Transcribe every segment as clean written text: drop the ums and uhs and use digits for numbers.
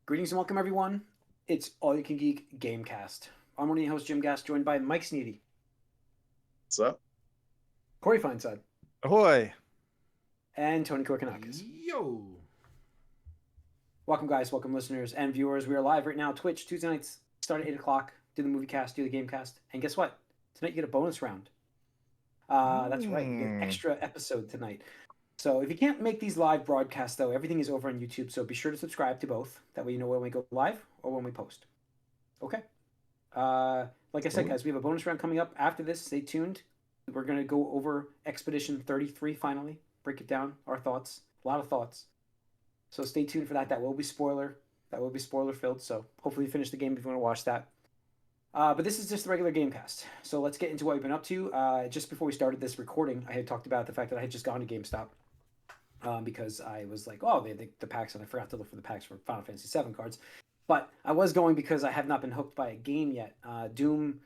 Greetings and welcome, everyone. It's All You Can Geek Gamecast. I'm one of your hosts, Jim Gass, joined by Mike Sneedy, What's up? Corey Feinside, Ahoy! and Tony Korkanakis. Yo! Welcome, guys. Welcome, listeners and viewers. We are live right now, Twitch, Tuesday nights, start at 8 o'clock. Do the movie cast, do the game cast. And guess what? Tonight you get a bonus round. That's right. You get an extra episode tonight. So if you can't make these live broadcasts, though, everything is over on YouTube. So be sure to subscribe to both. That way you know when we go live or when we post. Okay. Like I said, guys, we have a bonus round coming up after this. Stay tuned. We're going to go over Expedition 33 finally. Break it down. Our thoughts. A lot of thoughts. So stay tuned for that. That will be spoiler. That will be spoiler filled. So hopefully you finish the game if you want to watch that. But this is just the regular Gamecast. So let's get into what we've been up to. Just before we started this recording, I had talked about the fact that I had just gone to GameStop. Because I was like, oh, they have the packs, and I forgot to look for the packs for Final Fantasy VII cards. But I was going because I have not been hooked by a game yet. Doom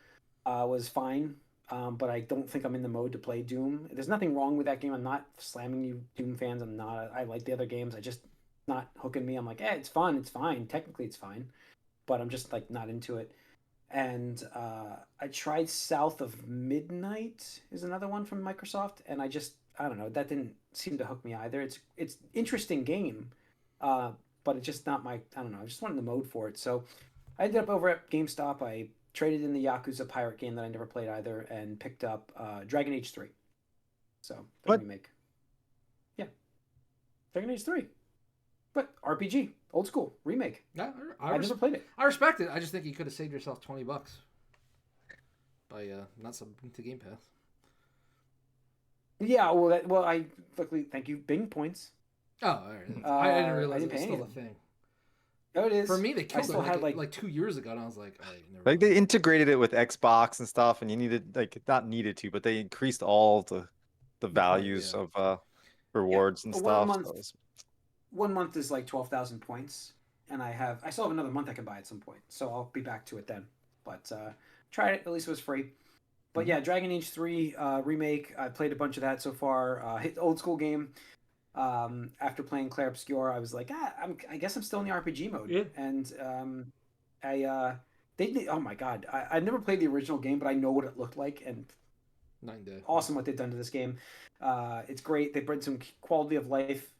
was fine, but I don't think I'm in the mode to play Doom. There's nothing wrong with that game. I'm not slamming you Doom fans. I'm not. I like the other games. I just not hooking me. I'm like, it's fun. It's fine. Technically, it's fine. But I'm just like not into it. And I tried South of Midnight is another one from Microsoft, and I don't know, that didn't seem to hook me either. It's interesting game, but it's just not my, I don't know, I just wanted the mode for it. So I ended up over at GameStop. I traded in the Yakuza Pirate game that I never played either and picked up Dragon Age 3. So the remake. Yeah. Dragon Age 3. But RPG, old school, remake. Yeah, I never played it. I respect it. I just think you could have saved yourself $20 by not subbing to Game Pass. Yeah, well, I luckily thank you, Bing points. Oh, all right. I didn't realize it was still a anything. thing. Oh, it is. For me, they killed still it had, like 2 years ago, and I was like, all right, never Like mind. they integrated it with Xbox and stuff, and you needed not needed to, but they increased all the values yeah. of rewards and stuff. Month, So it's- 1 month is like 12,000 points, and I still have another month I can buy at some point, so I'll be back to it then. But tried it, at least it was free. But yeah, Dragon Age 3 remake. I played a bunch of that so far. Hit the old school game. After playing Clair Obscur, I was like, I guess I'm still in the RPG mode. Yeah. And they did. Oh my god, I've never played the original game, but I know what it looked like, and 9 days. awesome what they've done to this game. It's great. They brought some quality of life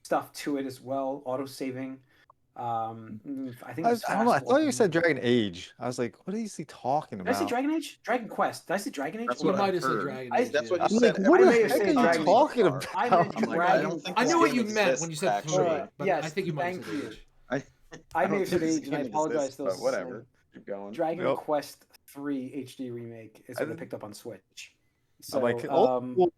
stuff to it as well. Auto saving. I think I it's don't know. I fast thought you walking. said Dragon Age. I was like, what is he talking Did I say about? Dragon Age? Dragon Quest. Did I say Dragon Age? That's You what I might have said heard. Dragon I- Age. That's what yeah. you I'm said. like, what I the may have heck said are you Dragon talking Age. about? I meant I'm like, Dragon I don't think I this knew what game you meant exists, when you said actually. 3, Alright, but yes, I think you might have thank said you. Age. I may don't have said think this age, and I game apologize. exists, but whatever. Keep going. Dragon Yep. Quest 3 HD remake is what I picked up on Switch. So, I'm like, oh,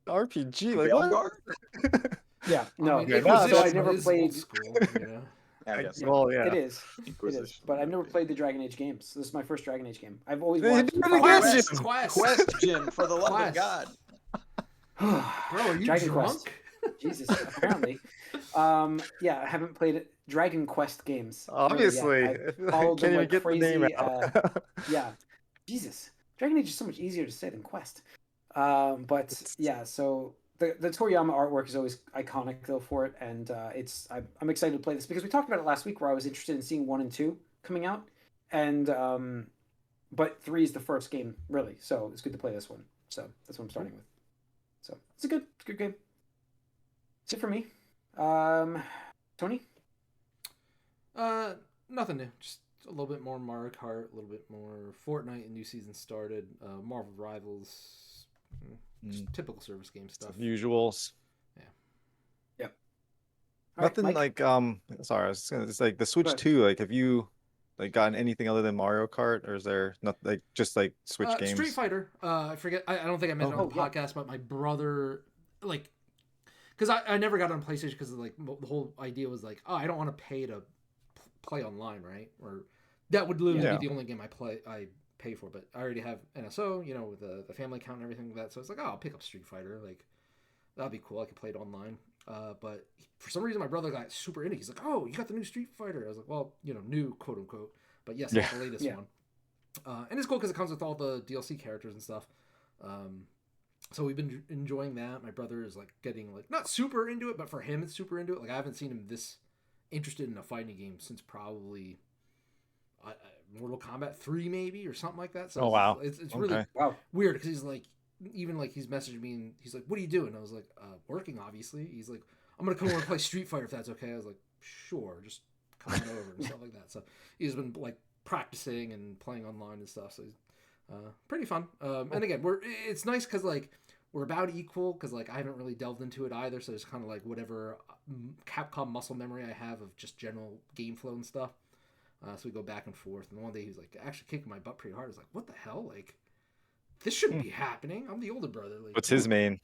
RPG. Like what? Veilguard? yeah, no. I mean, Yeah, Inquisition so I never is played. old school, you know? I guess. Yeah, Well, yeah. It is. It is. Inquisition. But I've never played the Dragon Age games. This is my first Dragon Age game. I've always You watched. did it again, Quest, Jim. Quest, Jim, for the love Quest. of God. Bro, are you Dragon drunk? Quest. Jesus, apparently. Yeah, I haven't played it. Dragon Quest games. Obviously, Really yet. I followed can't them even like get the name crazy, out. Yeah, Jesus. Dragon Age is so much easier to say than Quest. But yeah, so the Toriyama artwork is always iconic though for it, and I'm excited to play this because we talked about it last week where I was interested in seeing 1 and 2 coming out, and but 3 is the first game really, so it's good to play this one. So that's what I'm starting with. So it's a good game. That's it for me. Tony? Nothing new. Just a little bit more Mario Kart, a little bit more Fortnite, and new season started. Marvel Rivals, just typical service game stuff. Usuals. All right, Nothing Mike? like sorry, I was just gonna, it's like the Switch ahead. 2. Like, have you like gotten anything other than Mario Kart, or is there not like just like Switch games? Street Fighter. I forget. I don't think I mentioned it on the yeah. podcast, but my brother, like, because I never got on PlayStation because like the whole idea was like, oh, I don't want to pay to play online, right? Or that would literally Yeah. be the only game I pay for. But I already have NSO, you know, with the family account and everything like that. So it's like, oh, I'll pick up Street Fighter. Like, that'd be cool. I could play it online. But for some reason, my brother got super into it. He's like, oh, you got the new Street Fighter. I was like, well, you know, new, quote unquote. But yes, it's the latest Yeah. one. And it's cool because it comes with all the DLC characters and stuff. So we've been enjoying that. My brother is like getting like not super into it, but for him it's super into it. Like I haven't seen him this interested in a fighting game since probably Mortal Kombat 3 maybe or something like that. So Oh, wow. it's really Okay. Wow. weird because he's like, even like he's messaged me and he's like, "What are you doing?" I was like, "Working, obviously." He's like, "I'm gonna come over and play Street Fighter if that's okay." I was like, "Sure, just come on over," and stuff like that. So he's been like practicing and playing online and stuff. So he's pretty fun. And again, it's nice because like we're about equal because like I haven't really delved into it either. So it's kind of like whatever Capcom muscle memory I have of just general game flow and stuff. So we go back and forth. And one day he was like actually kicking my butt pretty hard. I was like, "What the hell? Like this shouldn't be happening. I'm the older brother." Like, What's his main?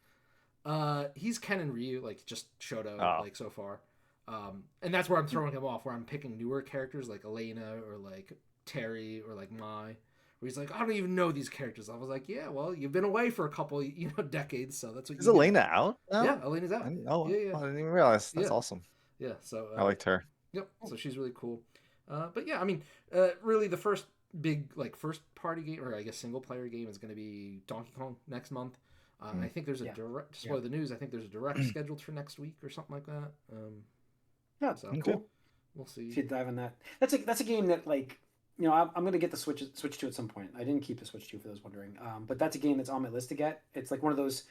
He's Ken and Ryu, like just Shoto, Oh. like so far. And that's where I'm throwing him off, where I'm picking newer characters like Elena or like Terry or like Mai, where he's like, "I don't even know these characters." I was like, "Yeah, well, you've been away for a couple, decades, so that's what Is you get." Elena out now? Yeah, Elena's out. Oh, Yeah, yeah. I didn't even realize. That's Yeah. awesome. Yeah, so I liked her. yep. So she's really cool. But yeah, I mean, really, the first big like first party game, or I guess single player game, is going to be Donkey Kong next month. I think there's a direct. To spoil the news, I think there's a direct scheduled for next week or something like that. Yeah, So cool. We'll see. Should dive on that. That's a game that like I'm gonna get the Switch 2 at some point. I didn't keep the Switch 2 for those wondering, but that's a game that's on my list to get. It's like one of those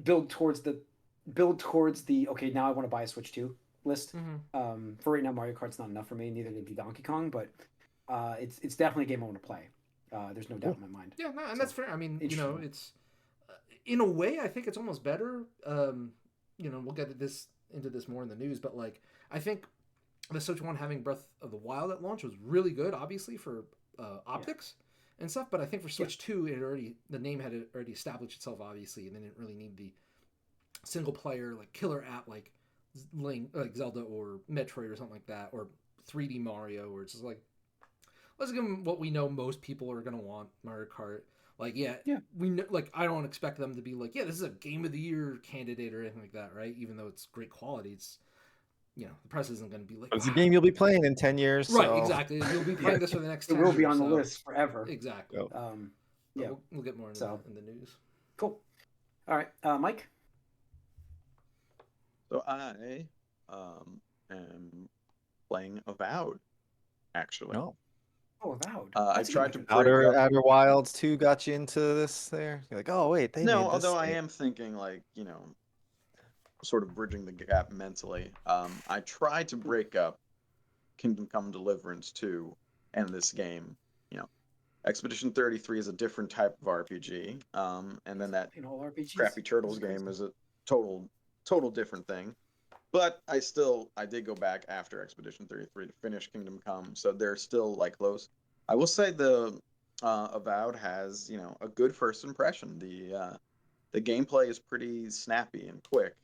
build towards the okay, now I want to buy a Switch 2 list. For right now, Mario Kart's not enough for me. Neither did be Donkey Kong, but it's definitely a game I want to play. There's no doubt in my mind. Yeah, no, and that's fair. I mean, it's in a way, I think it's almost better. We'll get into this more in the news, but like I think the Switch One having Breath of the Wild at launch was really good, obviously for optics and stuff. But I think for Switch 2, the name had already established itself, obviously, and they didn't really need the single player like killer app like Link, like Zelda or Metroid or something like that, or 3D Mario, where it's just like, let's give them what we know most people are gonna want, Mario Kart. Like, we know, like, I don't expect them to be like, this is a Game of the Year candidate or anything like that, right? Even though it's great quality, it's the press isn't going to be like, It's a game you'll be playing in 10 years. Right, so. exactly. You'll be playing this for the next 10 It will years. be on the list forever. Exactly. Yep. We'll get more into that in the news. Cool. All right, Mike. So I am playing Avowed, actually. No. Oh, Avowed. I tried to break Outer Wilds 2 got you into this there? You're like, oh, wait, they made this although I thing. am thinking like, sort of bridging the gap mentally. I tried to break up Kingdom Come Deliverance 2 and this game. Expedition 33 is a different type of RPG. And then that Crappy Turtles game is a total different thing. But I did go back after Expedition 33 to finish Kingdom Come, so they're still like close. I will say the Avowed has, a good first impression. The gameplay is pretty snappy and quick.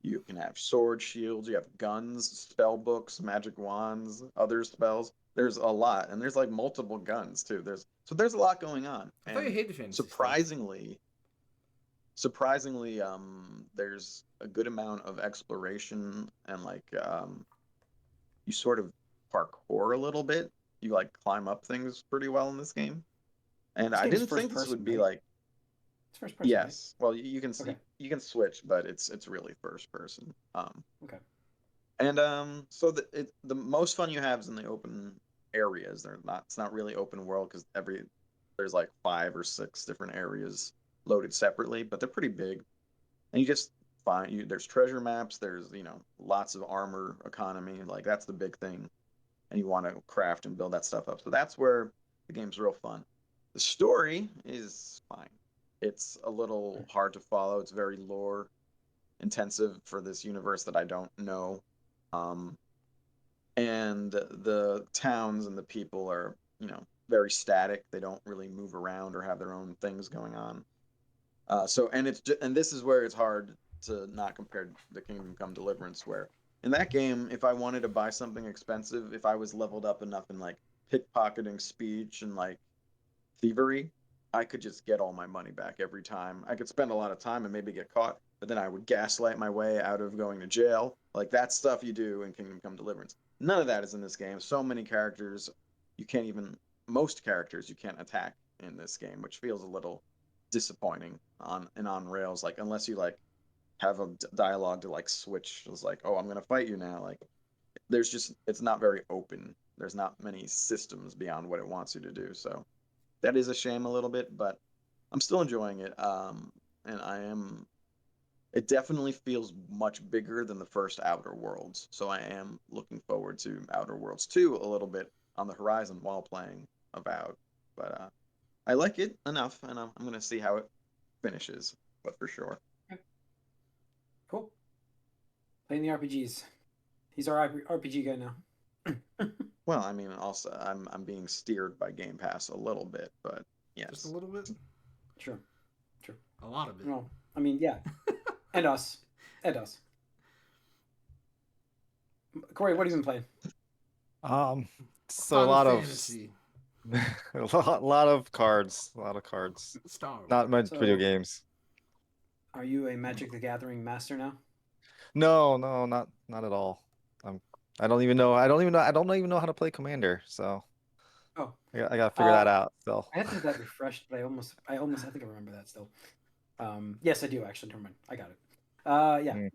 You can have sword shields, you have guns, spell books, magic wands, other spells. There's a lot, and there's like multiple guns too. There's a lot going on. I thought you hated fantasy surprisingly, there's a good amount of exploration and like you sort of parkour a little bit. You like climb up things pretty well in this game. And I didn't think this would be like. It's first person. Yes. Well, you can you can switch, but it's really first person. Okay. And so the most fun you have is in the open areas. It's not really open world because there's like 5 or 6 different areas loaded separately, but they're pretty big. And you just there's treasure maps, there's lots of armor economy, like that's the big thing. And you want to craft and build that stuff up. So that's where the game's real fun. The story is fine. It's a little hard to follow. It's very lore intensive for this universe that I don't know. And the towns and the people are, very static. They don't really move around or have their own things going on. And this is where it's hard to not compare the Kingdom Come Deliverance, where in that game, if I wanted to buy something expensive, if I was leveled up enough in like pickpocketing, speech, and like thievery, I could just get all my money back every time. I could spend a lot of time and maybe get caught, but then I would gaslight my way out of going to jail. Like that stuff you do in Kingdom Come Deliverance. None of that is in this game. So many characters, most characters you can't attack in this game, which feels a little disappointing on rails. Like unless you like have a dialogue to like switch. It's like, oh, I'm gonna fight you now. Like, there's just it's not very open. There's not many systems beyond what it wants you to do. So that is a shame a little bit, but I'm still enjoying it. And I am. It definitely feels much bigger than the first Outer Worlds. So I am looking forward to Outer Worlds 2 a little bit on the horizon while playing Avowed. But I like it enough, and I'm gonna see how it finishes. But for sure. Cool. Playing the RPGs. He's our RPG guy now. Well, I mean, also I'm being steered by Game Pass a little bit, but yes. Just a little bit. Sure. A lot of it. Well, I mean, yeah. And us. Corey, what have you been playing? So a Final lot Fantasy. of a lot of cards, Star Wars. not much So- video games. Are you a Magic the Gathering master now? No, not at all. I don't even know how to play Commander, so Oh, I gotta figure that out. So I had to have that refreshed, but I think I remember that still. Yes, I do actually. Never mind, I got it. Yeah,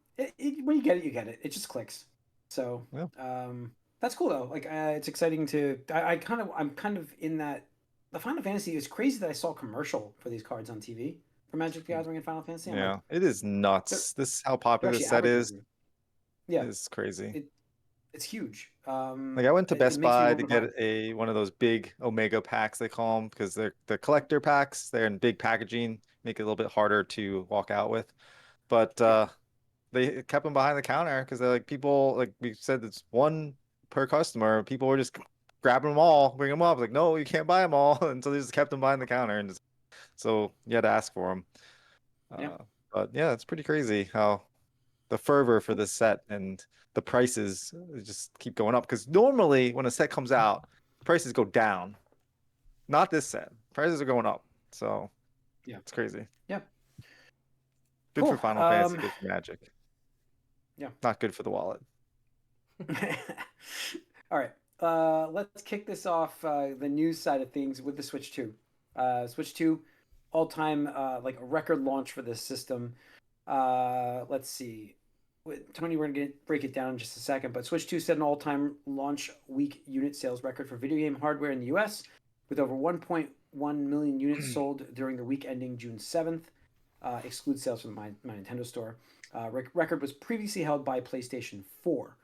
when you get it, you get it. It just clicks. So, Yeah. that's cool though. Like, it's exciting to. I'm kind of in that. The Final Fantasy is crazy that I saw a commercial for these cards on TV for Magic the Gathering and Final Fantasy. I'm yeah, like, it is nuts. This how they're popular actually this set is. advertising. Yeah, It's crazy. it's huge. Like I went to it Best makes me Buy roll to the get dice. one of those big Omega packs they call them because they're collector packs. They're in big packaging, make it a little bit harder to walk out with. But Yeah. they kept them behind the counter because they're like people like we said it's one per customer. People were just grabbing them all, bring them up. Like no, you can't buy them all, and so they just kept them behind the counter, and so you had to ask for them. Yeah. But yeah, it's pretty crazy how the fervor for this set and the prices just keep going up because normally when a set comes out, prices go down. Not this set. Prices are going up. So Yeah. it's crazy. Yeah. Good Cool. for Final Fantasy, good for Magic. Yeah. Not good for the wallet. All right. Let's kick this off the news side of things with the Switch 2. Switch 2, all-time like a record launch for this system. Let's see. Tony, we're going to break it down in just a second, but Switch 2 set an all-time launch week unit sales record for video game hardware in the US with over 1.1 million units sold during the week ending June 7th. Excludes sales from my Nintendo store. Record was previously held by PlayStation 4.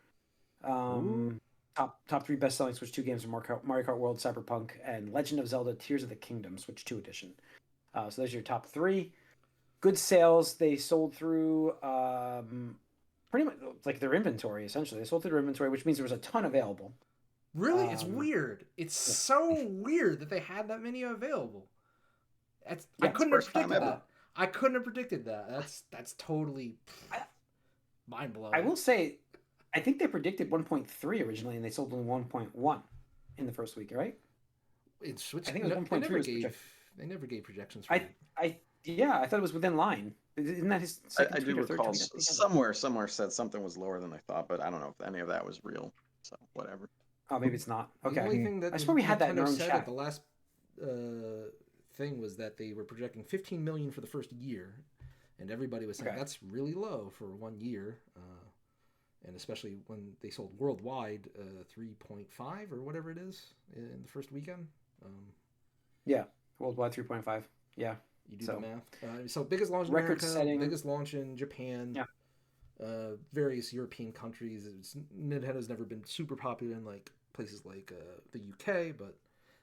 Top three best-selling Switch 2 games are Mario Kart World, Cyberpunk, and Legend of Zelda: Tears of the Kingdom Switch 2 edition. So those are your top three. Good sales. They sold through pretty much like their inventory. Essentially, they sold through their inventory, which means there was a ton available. Really, it's weird. It's so weird that they had that many available. I couldn't have predicted that. I couldn't have predicted that. That's totally mind blowing. I will say, I think they predicted 1.3 originally, and they sold only 1.1 in the first week, right? In Switch, I think it was 1.3. They never gave projections. For I thought it was within line. Isn't that his second I tweet do or third recall tweet? somewhere said something was lower than I thought, but I don't know if any of that was real. So whatever. Oh, maybe it's not. Okay. The only thing that I swear we had that in our Nintendo own said chat. at the last thing was that they were projecting 15 million for the first year, and everybody was saying that's really low for 1 year, and especially when they sold worldwide 3.5 or whatever it is in the first weekend. Yeah, worldwide 3.5. Yeah. You do the math. So biggest launch in America, biggest launch in Japan, various European countries. Nintendo's never been super popular in like places like the UK, but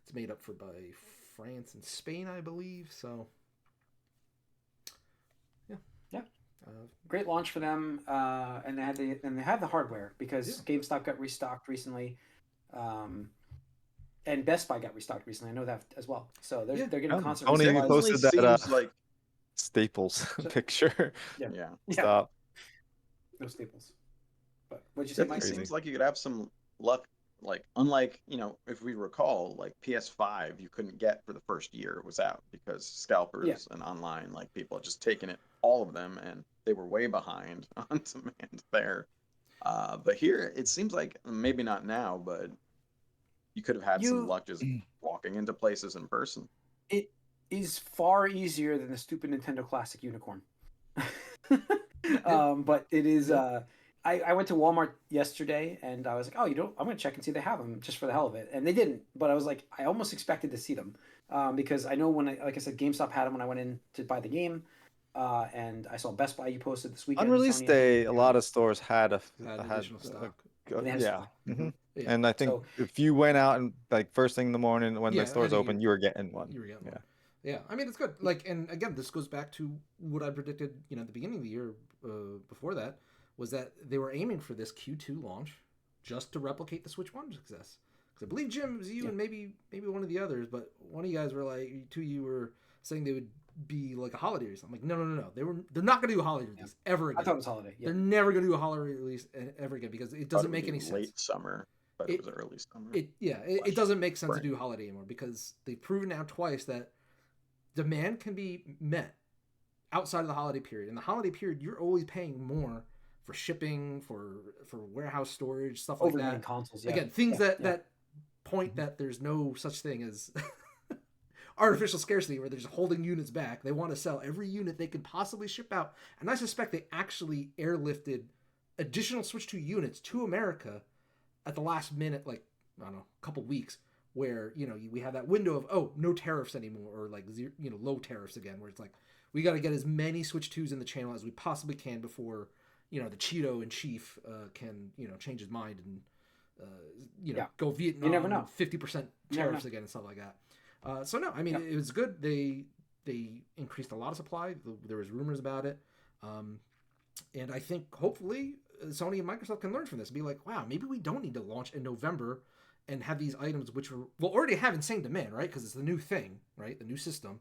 it's made up for by France and Spain, I believe. So yeah. Great launch for them, and they have the hardware because GameStop got restocked recently. And Best Buy got restocked recently. I know that as well. So they're getting constant. Tony posted that like Staples picture. Yeah. Stop. No Staples. But what'd you say, Mike? It seems like you could have some luck. Like unlike if we recall, like PS5, you couldn't get for the first year it was out because scalpers and online people had just taken it, all of them, and they were way behind on demand there. But here it seems like maybe not now, but you could have had some luck just walking into places in person. It is far easier than the stupid Nintendo Classic Unicorn. But it is. I went to Walmart yesterday and I was like, oh, I'm going to check and see if they have them just for the hell of it. And they didn't. But I was like, I almost expected to see them because I know like I said, GameStop had them when I went in to buy the game. And I saw Best Buy you posted this weekend. Unreleased Sony, day, a lot of stores had Had additional stock. And they had yeah. stock. Mhm. Yeah. And I think So- if you went out and like first thing in the morning when Yeah, the stores I think open, you were getting one. You were getting Yeah. one. Yeah, I mean it's good. Like, and again, this goes back to what I predicted. At the beginning of the year, before that, was that they were aiming for this Q2 launch, just to replicate the Switch 1 success. Because I believe Jim, it was you and maybe one of the others, but one of you guys were like, two of you were saying they would be like a holiday release. I'm like, no. They're not going to do a holiday release ever again. I thought it was holiday. Yeah. They're never going to do a holiday release ever again because it doesn't make any sense. Late summer, but it was early summer. It doesn't make sense to do holiday anymore because they've proven now twice that demand can be met outside of the holiday period. In the holiday period, you're always paying more for shipping, for warehouse storage, stuff like that. Consoles, Again, things that point that there's no such thing as artificial scarcity where they're just holding units back. They want to sell every unit they can possibly ship out. And I suspect they actually airlifted additional Switch 2 units to America at the last minute, like, I don't know, a couple weeks, where, we have that window of, no tariffs anymore, or like, low tariffs again, where it's like, we got to get as many Switch 2s in the channel as we possibly can before, the Cheeto in chief can, change his mind and, go Vietnam. You never know. 50% tariffs again and stuff like that. So no, I mean, it was good. They increased a lot of supply. There was rumors about it. And I think hopefully Sony and Microsoft can learn from this and be like, wow, maybe we don't need to launch in November and have these items which will already have insane demand, right? Because it's the new thing, right? The new system.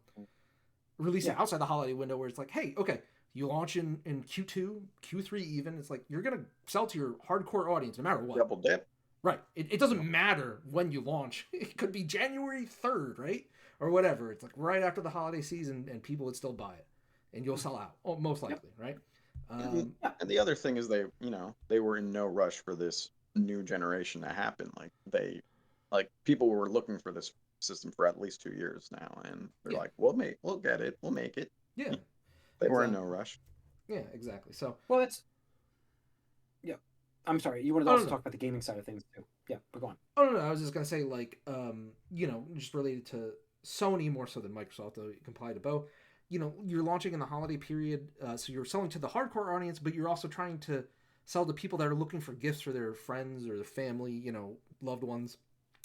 Release it outside the holiday window where it's like, hey, okay, you launch in Q2, Q3 even. It's like, you're going to sell to your hardcore audience no matter what. Double dip. Right. It doesn't matter when you launch. It could be January 3rd, right? Or whatever. It's like right after the holiday season and people would still buy it. And you'll sell out, most likely, right? And the other thing is they were in no rush for this new generation to happen. Like people were looking for this system for at least 2 years now, and they're like, we'll get it, we'll make it. Yeah. They were in no rush. Yeah, exactly. So I'm sorry. You wanted to also talk about the gaming side of things too. Yeah, but go on. Oh no, I was just gonna say just related to Sony more so than Microsoft, though you can apply to both. You're launching in the holiday period, so you're selling to the hardcore audience, but you're also trying to sell to people that are looking for gifts for their friends or their family, loved ones,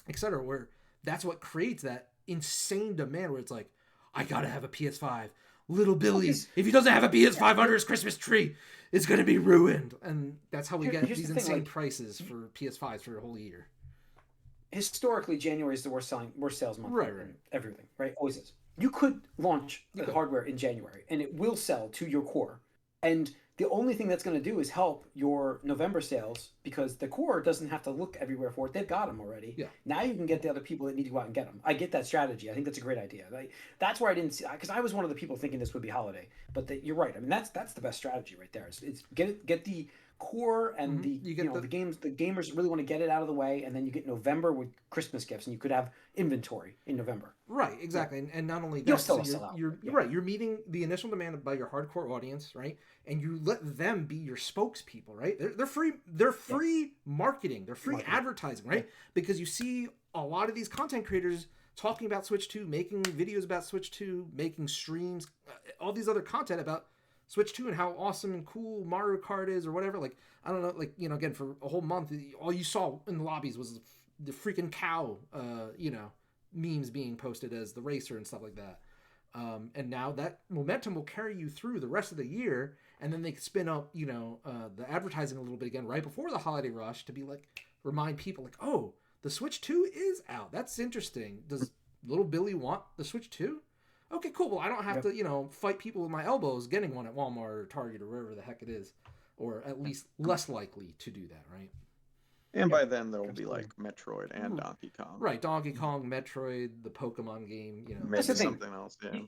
etc. Where that's what creates that insane demand where it's like, I gotta have a PS5. Little Billy, if he doesn't have a PS5 under his Christmas tree, it's going to be ruined. And that's how we get these insane prices for PS5s for a whole year. Historically, January is the worst sales month right. in everything, right? Always is. You could launch the hardware in January, and it will sell to your core. And the only thing that's going to do is help your November sales because the core doesn't have to look everywhere for it. They've got them already. Yeah. Now you can get the other people that need to go out and get them. I get that strategy. I think that's a great idea. That's where I didn't see, because I was one of the people thinking this would be holiday. But you're right. I mean, that's the best strategy right there. It's get the core and the gamers really want to get it out of the way, and then you get November with Christmas gifts, and you could have inventory in November. Right, exactly. Yeah. And not only that, you'll still sell out. You're right. You're meeting the initial demand by your hardcore audience, right? And you let them be your spokespeople, right? They're free. They're free marketing. They're free advertising, right? Because you see a lot of these content creators talking about Switch 2, making videos about Switch 2, making streams, all these other content about Switch 2 and how awesome and cool Mario Kart is or whatever. Like, I don't know, again, for a whole month, all you saw in the lobbies was the freaking cow, memes being posted as the racer and stuff like that. And now that momentum will carry you through the rest of the year, and then they spin up, the advertising a little bit again right before the holiday rush to be like, remind people like, oh, the Switch 2 is out. That's interesting. Does little Billy want the Switch 2? Okay, cool. Well, I don't have to, fight people with my elbows getting one at Walmart or Target or wherever the heck it is, or at least less likely to do that, right? And by then there will be like Metroid and Donkey Kong. Right, Donkey Kong, Metroid, the Pokemon game, maybe something else. Yeah.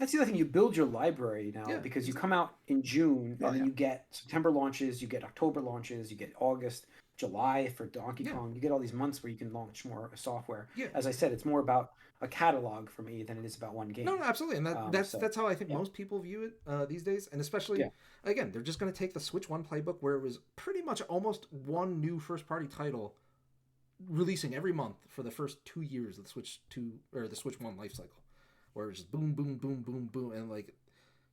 That's the other thing. You build your library now because you come out in June, and then you get September launches, you get October launches, you get August, July for Donkey Kong. You get all these months where you can launch more software. Yeah. As I said, it's more about a catalog for me than it is about one game. No, absolutely, and So, that's how I think yeah. most people view it these days, and especially Yeah. again, they're just going to take the Switch One playbook where it was pretty much almost one new first party title releasing every month for the first 2 years of the Switch 2 or the Switch One life cycle, where it was just boom, boom, boom, boom, boom, and like,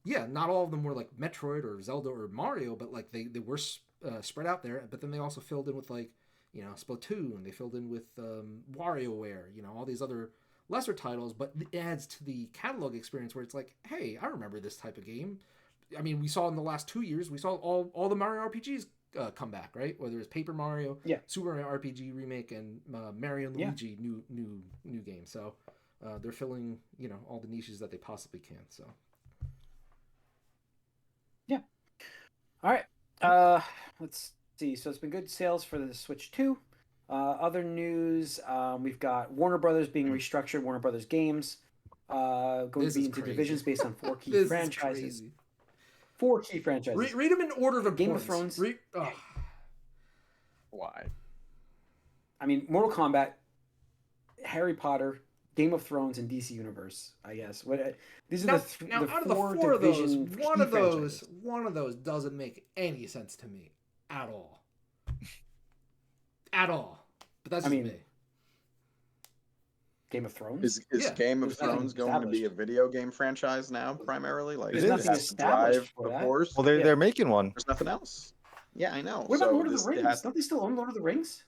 yeah, not all of them were like Metroid or Zelda or Mario, but like they were spread out there. But then they also filled in with like, you know, Splatoon. They filled in with WarioWare. You know, all these other lesser titles, but it adds to the catalog experience where it's like, hey, I remember this type of game. I mean, we saw in the last 2 years, we saw all the Mario RPGs come back, right? Whether it's Paper Mario, Yeah. Super Mario RPG remake, and Mario and Luigi new game. So they're filling, you know, all the niches that they possibly can. So All right. Let's see. So it's been good sales for the Switch 2. Other news, we've got Warner Brothers being restructured. Warner Brothers Games going This to be is into crazy. divisions based on 4 key this franchises. is crazy. 4 key franchises. Read them in order of Game importance. of Thrones. Why? I mean, Mortal Kombat, Harry Potter, Game of Thrones, and DC Universe. I guess. These are Now, the out of the 4 of those, division one key of those, franchises. one of those doesn't make any sense to me at all. At all. But that's I just mean, me. Game of Thrones. Is Yeah. Game of There's nothing Thrones going to be a established. video game franchise now, primarily? Like, There's it nothing has to established drive for the that. force. Well, Yeah. they're making one. There's nothing else. Yeah, I know. What about So Lord of this- the it Rings? has- Don't they still own Lord of the Rings?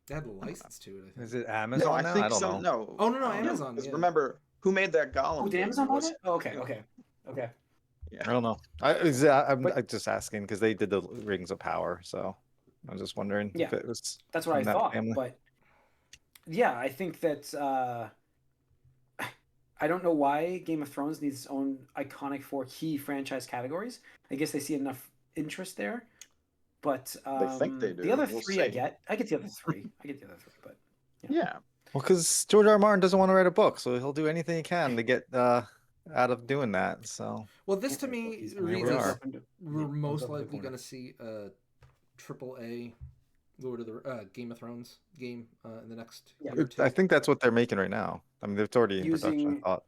They had the license to it, I think. Is it No, Amazon I now? think I don't some. know. No. Oh, no, I don't know, Amazon, 'cause yeah. remember who made that Gollum? Oh, did game? Amazon It buy was- that? Oh, okay. I don't know. I'm But- just asking because they did the Rings of Power, so I was just wondering Yeah. if it was. That's what I in that thought. family. But yeah, I think that I don't know why Game of Thrones needs its own iconic 4 key franchise categories. I guess they see enough interest there. But They think they the do. other We'll 3 I see. get. I get the other 3. But Yeah. Well, because George R. R. Martin doesn't want to write a book, so he'll do anything he can to get out of doing that. So Well, this to Can't write a book. me He's reads we as are. we're most Open the likely corner. going to see a AAA Lord of the Game of Thrones game in the next Yeah. year or two. I think that's what they're making right now. I mean, it's already in production. I Using thought.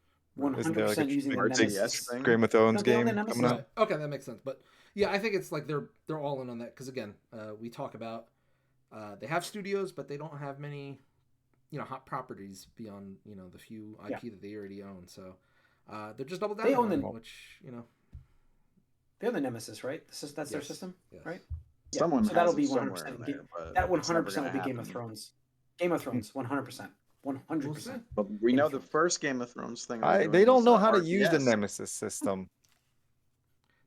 Isn't there like a 100% using the big RTS Nemesis. thing? Game of Thrones No, they own game the coming Nemesis. out? Okay, that makes sense. But yeah, I think it's like they're all in on that because again, we talk about they have studios, but they don't have many, you know, hot properties beyond, you know, the few IP that they already own. So they're just double down. They own on the- it, which, you know, They're the Nemesis, right? That's their Yes. system, yes. right? Yeah, Someone so that'll has be it somewhere 100% in Ga- there, but That it's 100% never will be Game of gonna Thrones. Game of Thrones, 100%. 100%. But we know the Thrones. first Game of Thrones thing. They don't know how to RTS. use the Nemesis system.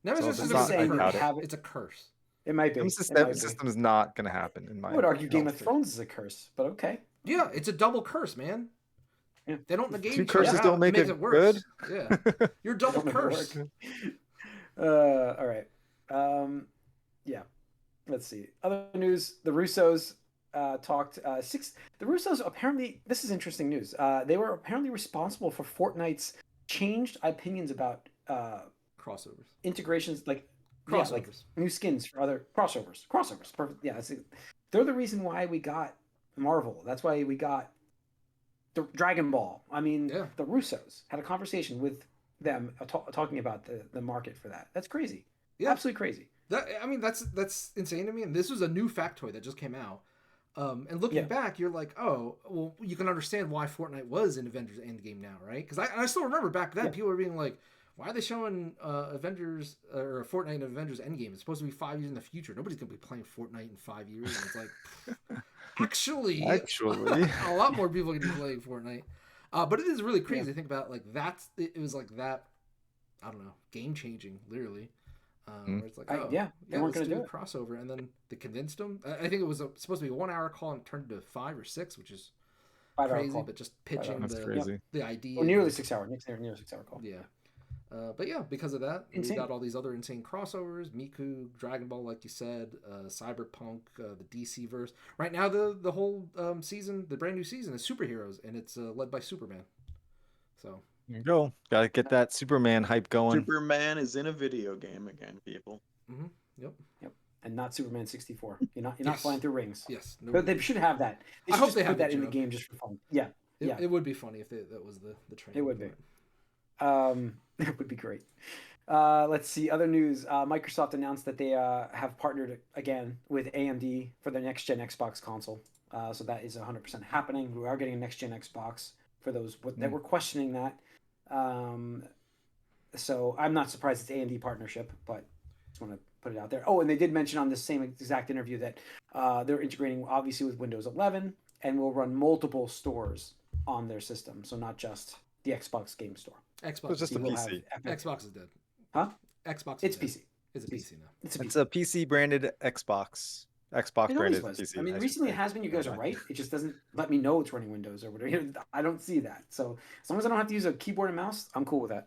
Nemesis So is it's not a like curse. about it. have it. It's a curse. It might be. Nemesis It might be. system is not going to happen in my. I would argue Game of opinion. Thrones is a curse, but okay. Yeah, it's a double curse, man. Yeah. They don't negate Two each other curses out. don't make makes it worse. Yeah, you're double Don't make it cursed. work. All right. Yeah. Let's see. Other news: the Russos talked. The Russos apparently. This is interesting news. They were apparently responsible for Fortnite's changed opinions about Crossovers. integrations, like Crossovers. new skins for other crossovers. Perfect. Yeah, they're the reason why we got Marvel. That's why we got the Dragon Ball. I mean, Yeah. the Russos had a conversation with them talking about the market for that. That's crazy. Yeah. Absolutely crazy. That's insane to me. And this was a new factoid that just came out. And looking Yeah. back, you're like, oh, well, you can understand why Fortnite was in Avengers Endgame now, right? Because I still remember back then, Yeah. people were being like, why are they showing Avengers or Fortnite in Avengers Endgame? It's supposed to be 5 years in the future. Nobody's gonna be playing Fortnite in 5 years. And it's like, actually, a lot more people are gonna be playing Fortnite. But it is really crazy to think about. Like it was like that. I don't know, game changing, literally. Where it's like, They weren't let's gonna do a it. crossover, and then they convinced them. I think it was supposed to be a 1 hour call and it turned into 5 or 6, which is 5 hour crazy. call. But just pitching That's the crazy. idea. Or nearly 6 hour. Nearly 6 hour call. Yeah. But yeah, because of that, we Insane. got all these other insane crossovers: Miku, Dragon Ball, like you said, Cyberpunk, the DC verse. Right now, the whole season, the brand new season, is superheroes, and it's led by Superman. So There you go. Got to get that Superman hype going. Superman is in a video game again, people. yep, And not Superman 64. You're not Yes. flying through rings. yes. No, But they should have that. They I should hope just they put have that that in the joke. game just for fun. Yeah. Yeah. It would be funny if that was the training. It would be. It would be great. Let's see other news. Microsoft announced that they have partnered again with AMD for their next gen Xbox console. So that is 100% happening. We are getting a next gen Xbox for those that were questioning that. So I'm not surprised it's AMD partnership, but just want to put it out there. Oh, and they did mention on this same exact interview that they're integrating obviously with Windows 11 and will run multiple stores on their system. So not just the Xbox Game Store. Xbox. It's just a You will PC. have Epic. Xbox is dead. Huh? Xbox. It's dead. PC. It's a PC now. It's a PC. It's a PC branded Xbox. Xbox It always branded was. PC. I mean, should recently say. it has been. You guys are right. It just doesn't let me know it's running Windows or whatever. I don't see that. So as long as I don't have to use a keyboard and mouse, I'm cool with that.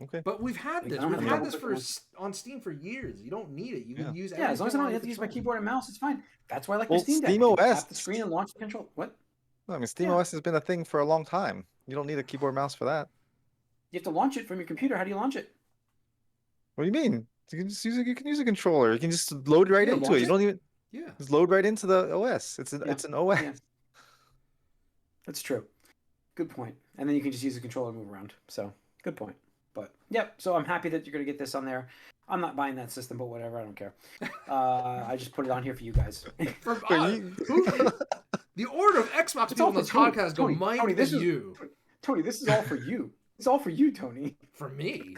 Okay. But we've had this. I don't We've have had to this on Steam for years. You don't need it. You can use Yeah, as long as I don't everything have to use my on the keyboard and mouse, it's fine. That's why I like Well, my Steam Deck. Steam I can OS tap the screen and launch the control. What? I mean, Steam Yeah. OS has been a thing for a long time. You don't need a keyboard mouse for that. You have to launch it from your computer. How do you launch it? What do you mean? You can just use a controller. You can just load right Yeah, into launch it. You it. don't even Yeah. just load right into the OS. It's an OS. Yeah. That's true. Good point. And then you can just use the controller and move around. So good point. But yep. So I'm happy that you're gonna get this on there. I'm not buying that system, but whatever. I don't care. I just put it on here for you guys. For, For you- the order of Xbox It's people all on for this Tony. podcast go Tony, Mike Tony, and this is- you. Tony, this is all for you. It's all for you, Tony. For me.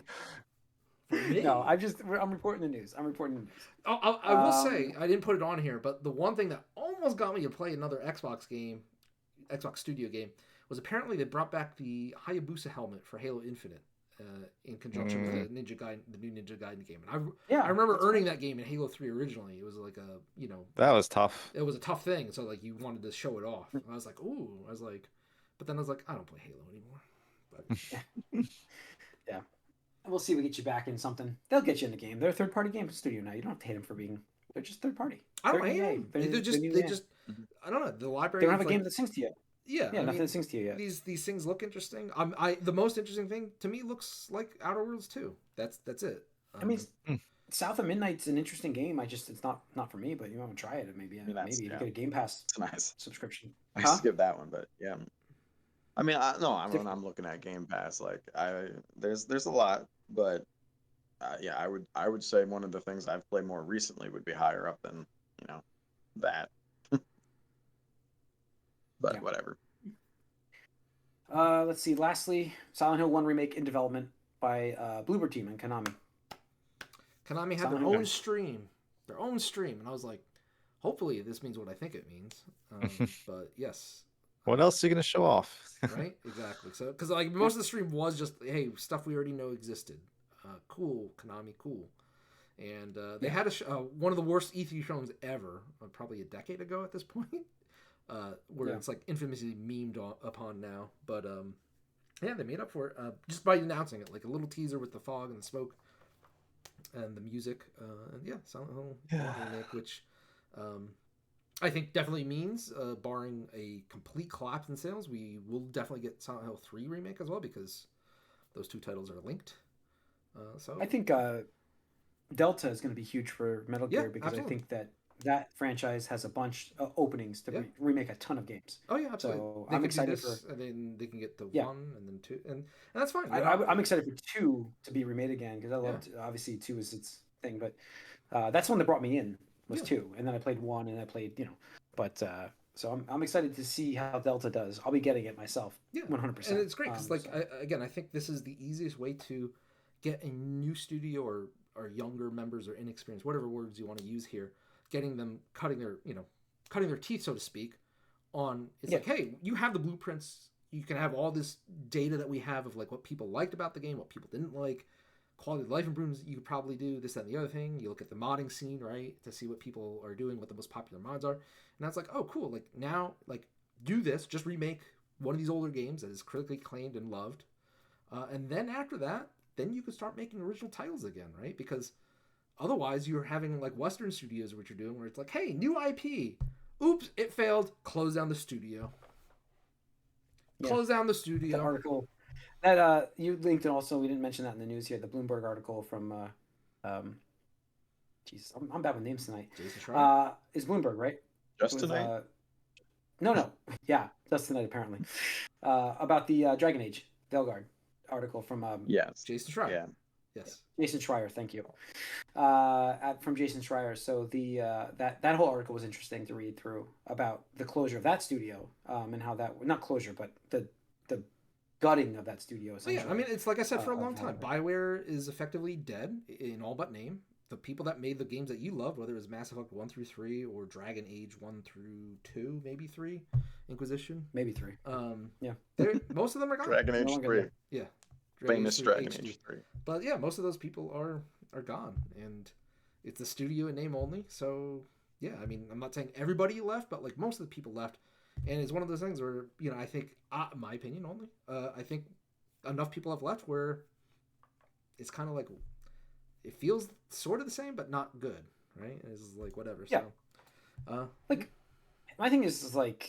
For me. No, I'm reporting the news. I'm reporting the news. I will say, I didn't put it on here, but the one thing that almost got me to play another Xbox Studio game, was apparently they brought back the Hayabusa helmet for Halo Infinite in conjunction with the new Ninja Gaiden game. And I remember earning that game in Halo 3 originally. It was like That was tough. it was a tough thing. So like you wanted to show it off. And I was like, ooh. But then I was like, I don't play Halo anymore. But Yeah. We'll see if we get you back in something. They'll get you in the game. They're a third-party game studio now. You don't have to hate them for being. They're just third-party. I don't They're hate EA. them. They're They just Mhm. I don't know. The library. They don't have a is game like, that sings to you. Yeah, Yeah, I nothing mean, that sings to you yet. These things look interesting. The most interesting thing to me looks like Outer Worlds 2. That's it. I mean, South of Midnight's an interesting game. It's not for me, but you want to try it. Maybe mean, maybe you get a Game Pass It's nice. subscription. I Huh? skipped that one, but yeah. I mean, when I'm looking at Game Pass, like there's a lot, but yeah, I would say one of the things I've played more recently would be higher up than that. But Yeah. whatever. Let's see. Lastly, Silent Hill 1 remake in development by Bloober team and Konami. Konami had Silent their Hill own guys. stream, and I was like, hopefully this means what I think it means. But yes, What else are you gonna show off? right, exactly. So because like most of the stream was just hey stuff we already know existed. Cool, Konami, cool. And they had one of the worst E3 shows ever, probably a decade ago at this point, where it's like infamously memed upon now. But yeah, they made up for it just by announcing it, like a little teaser with the fog and the smoke and the music. And yeah, Silent Hill remake, which I think definitely means, barring a complete collapse in sales, we will definitely get Silent Hill 3 remake as well, because those two titles are linked. So I think Delta is going to be huge for Metal Gear because absolutely. I think that franchise has a bunch of openings to remake a ton of games. Oh yeah, absolutely. So They I'm could do excited this, for. and then they can get the Yeah. 1 and then 2, and that's fine. I'm excited for 2 to be remade again because I loved obviously 2 is its thing, but that's the one that brought me in was 2, and then I played 1 and I played but so I'm excited to see how Delta does. I'll be getting it myself. 100%. And it's great because so. I think this is the easiest way to get a new studio or younger members or inexperienced, whatever words you want to use here, getting them cutting their teeth, so to speak, on like, hey, you have the blueprints, you can have all this data that we have of like what people liked about the game, what people didn't like, quality of life improvements you could probably do, this, that, and the other thing. You look at the modding scene, right, to see what people are doing, what the most popular mods are, and that's like, oh cool, like now, like do this, just remake one of these older games that is critically acclaimed and loved, and then after that, then you can start making original titles again, right? Because otherwise you're having like Western studios, what you're doing, where it's like, hey, new IP, oops, it failed, close down the studio. Close down the studio. The article that you linked, and also we didn't mention that in the news here. The Bloomberg article from Jesus, I'm bad with names tonight. Jason Schreier? Is Bloomberg right? Just With, tonight. No. Yeah, that's tonight apparently. About the Dragon Age Delgard article from Yes. Jason Schreier. Yeah. Yes. Jason Schreier. Thank you. From Jason Schreier. So the that whole article was interesting to read through about the closure of that studio, and how that, not closure, but the gutting of that studio. Oh, Essentially. yeah, I mean, it's like I said for a long how time. that BioWare is effectively dead in all but name. The people that made the games that you loved, whether it was Mass Effect 1 through 3 or Dragon Age 1 through 2, maybe 3, Inquisition. maybe 3. Yeah. Most of them are gone. Dragon Age No longer 3. there. Yeah. Famous Dragon HD. Age 3. But yeah, most of those people are gone, and it's a studio in name only. So yeah, I mean, I'm not saying everybody left, but like most of the people left, and it's one of those things where, you know, I think, my opinion only, I think enough people have left where it's kind of like it feels sort of the same, but not good, right? It's like whatever. Yeah. So, Like, my thing is like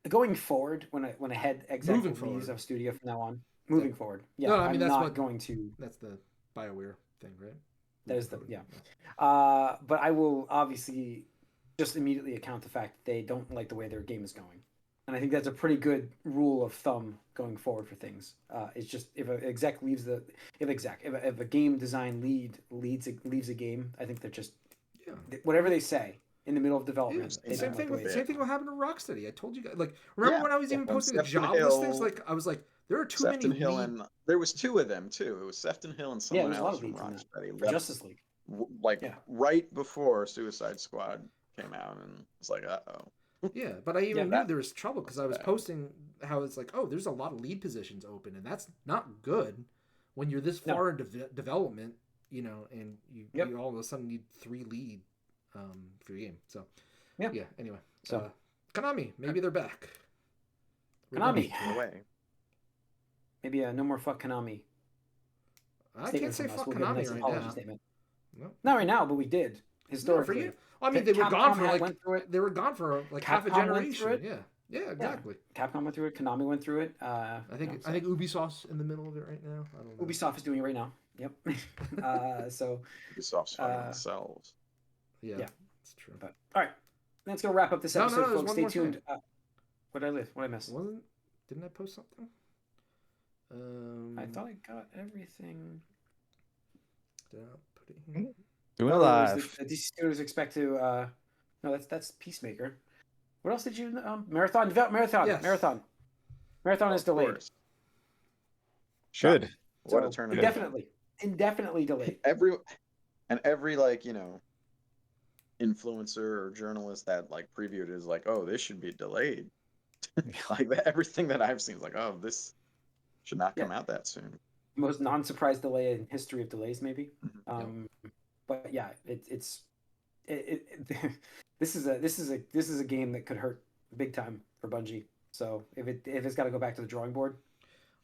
going forward when a head exec Moving leaves forward. a studio from now on. Moving forward, yeah. No, I mean, I'm that's not what- going to. that's the BioWare thing, right? That is the But I will obviously just immediately account the fact that they don't like the way their game is going, and I think that's a pretty good rule of thumb going forward for things. It's just if an exec leaves if a game design lead leaves a game, I think they're just Yeah. whatever they say in the middle of Yeah, development. they same don't thing like the way with they same say thing what happened to Rocksteady. I told you guys, like, remember Yeah. when I was even When posting the Sefton job Hill- listings? Like, I was like, there are too Sefton many Hill lead- and there was 2 of them too. It was Sefton Hill and Yeah, someone there's a lot else of from leads in that. Rocksteady. for left, Justice League. like Yeah. right before Suicide Squad came out, and it's like, Yeah, but I even knew that- there was trouble because I was bad. posting how it's like, oh, there's a lot of lead positions open, and that's not good when you're this No. far into development, you know, and Yep. you all of a sudden need 3 lead for your game. So Yeah. Anyway, So- Konami, maybe they're back. Konami. in a way. Maybe no more fuck Konami. I Statement can't say from us. fuck We'll give a Konami nice right apology now. statement. No. Not right now, but we did No, for historically. you. I mean, they were Capcom gone for like went through it. they were gone for like half a Capcom went through generation. it. Yeah, exactly. Capcom went through it. Konami went through it. I think Ubisoft's in the middle of it right now. I don't know. Ubisoft is doing it right now. Yep. So, Ubisoft's funding Uh, themselves. Yeah, Yeah. it's true. but all right, let's go wrap up this No, episode, there's folks. one Stay more tuned. What did I miss? What did I miss? Didn't I post something? I thought I got everything. Did I put it here? Doing it Oh, it was live. the DC Studios expect to. No, that's Peacemaker. What else did you? Marathon. Yes. Marathon is Of delayed. course. Should. What So, a turn it indefinitely delayed. Every like, you know, influencer or journalist that like previewed it is like, oh, this should be delayed. Like everything that I've seen is like, oh, this should not come out that soon. Most non-surprise delay in history of delays, maybe. Mhm. But yeah, this is a game that could hurt big time for Bungie. So if it's got to go back to the drawing board,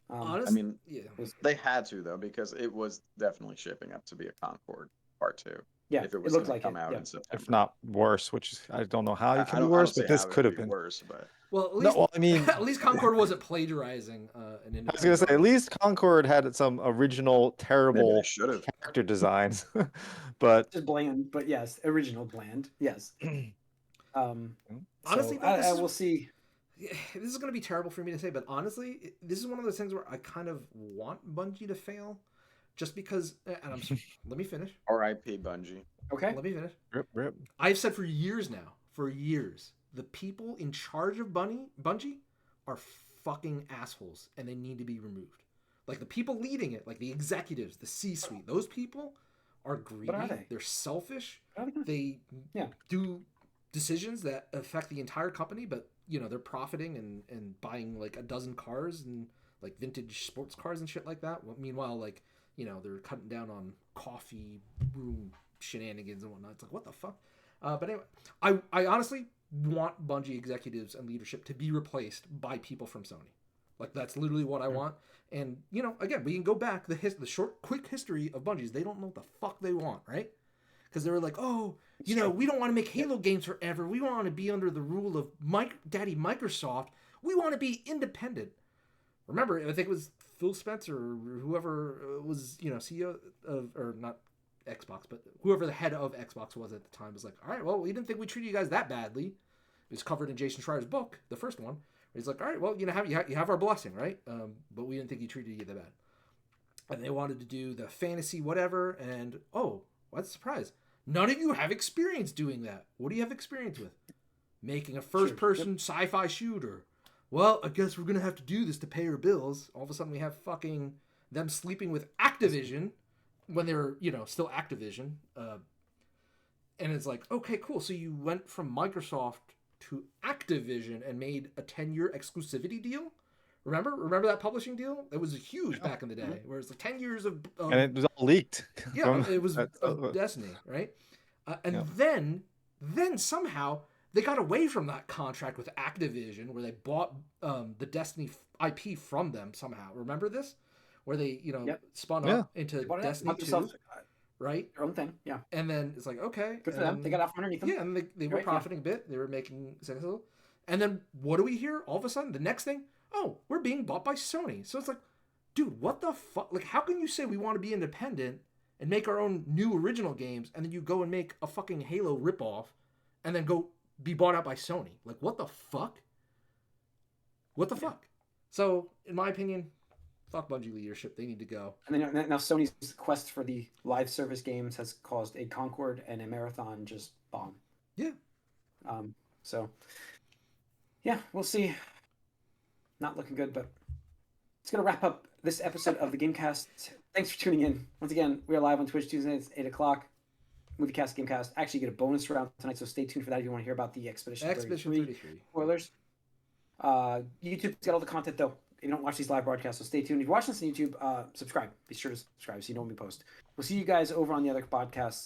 I Honestly, mean, yeah. they had to though, because it was definitely shaping up to be a Concord Part 2. yeah, If it it was looked going like to come it. out Yeah. in September. If not worse, which I don't know how I you can be don't worse, see but this how it could have be been. worse, but Well, at No, least well, I mean, at least Concord wasn't plagiarizing an I was gonna say at least Concord had some original maybe terrible they should have. character designs, but Just bland, but yes, original bland. Yes. Honestly, so though, this I is- will see. This is going to be terrible for me to say, but honestly, this is one of those things where I kind of want Bungie to fail, just because. And let me finish. R.I.P. Bungie. Okay. Let me finish. rip. I've said for years now, the people in charge of Bungie are fucking assholes, and they need to be removed. Like the people leading it, like the executives, the C-suite, those people are greedy. are they? They're selfish. What are they gonna- They Yeah. do decisions that affect the entire company, but you know they're profiting and buying like a dozen cars and like vintage sports cars and shit like that. Meanwhile, like you know they're cutting down on coffee room shenanigans and whatnot. It's like what the fuck. But anyway, I honestly want Bungie executives and leadership to be replaced by people from Sony. Like that's literally what I want. And you know, again, we can go back the short, quick history of Bungie's. They don't know what the fuck they want, right? Because they were like, oh, you know, we don't want to make Halo games forever. We want to be under the rule of Daddy Microsoft. We want to be independent. Remember, I think it was Phil Spencer or whoever was, you know, CEO of, or not Xbox, but whoever the head of Xbox was at the time was like, all right, well, we didn't think we treated you guys that badly. It's covered in Jason Schreier's book, the first one. He's like, all right, well, you have our blessing, right? But we didn't think he treated you that bad. And they wanted to do the fantasy whatever, and oh, what a surprise! None of you have experience doing that. What do you have experience with? Making a first-person sci-fi shooter. Well, I guess we're gonna have to do this to pay our bills. All of a sudden, we have fucking them sleeping with Activision when they're still Activision, and it's like, okay, cool. So you went from Microsoft to Activision and made a 10-year exclusivity deal. Remember that publishing deal? It was huge back in the day, where it's like 10 years of and it was all leaked. Yeah, it was of Destiny, right? And then somehow they got away from that contract with Activision, where they bought the Destiny IP from them somehow. Remember this? Where they, spun up into Destiny 2, right? Their own thing, yeah. And then it's like, okay. Good for them. They got off underneath them. Yeah, and they were profiting a bit. They were making successful. And then what do we hear? All of a sudden, the next thing, oh, we're being bought by Sony. So it's like, dude, what the fuck? Like, how can you say we want to be independent and make our own new original games, and then you go and make a fucking Halo ripoff, and then go be bought out by Sony? Like, what the fuck? What the fuck? So, in my opinion, fuck Bungie leadership. They need to go. And then now Sony's quest for the live service games has caused a Concord and a Marathon just bomb. Yeah. So, yeah, we'll see. Not looking good, but it's going to wrap up this episode of the Gamecast. Thanks for tuning in. Once again, we are live on Twitch Tuesdays, 8 o'clock. Moviecast, Gamecast. Actually, you get a bonus round tonight, so stay tuned for that if you want to hear about the Expedition 33 spoilers. YouTube's got all the content, though. You don't watch these live broadcasts, so stay tuned. If you're watching this on YouTube, subscribe. Be sure to subscribe so you know when we post. We'll see you guys over on the other podcasts.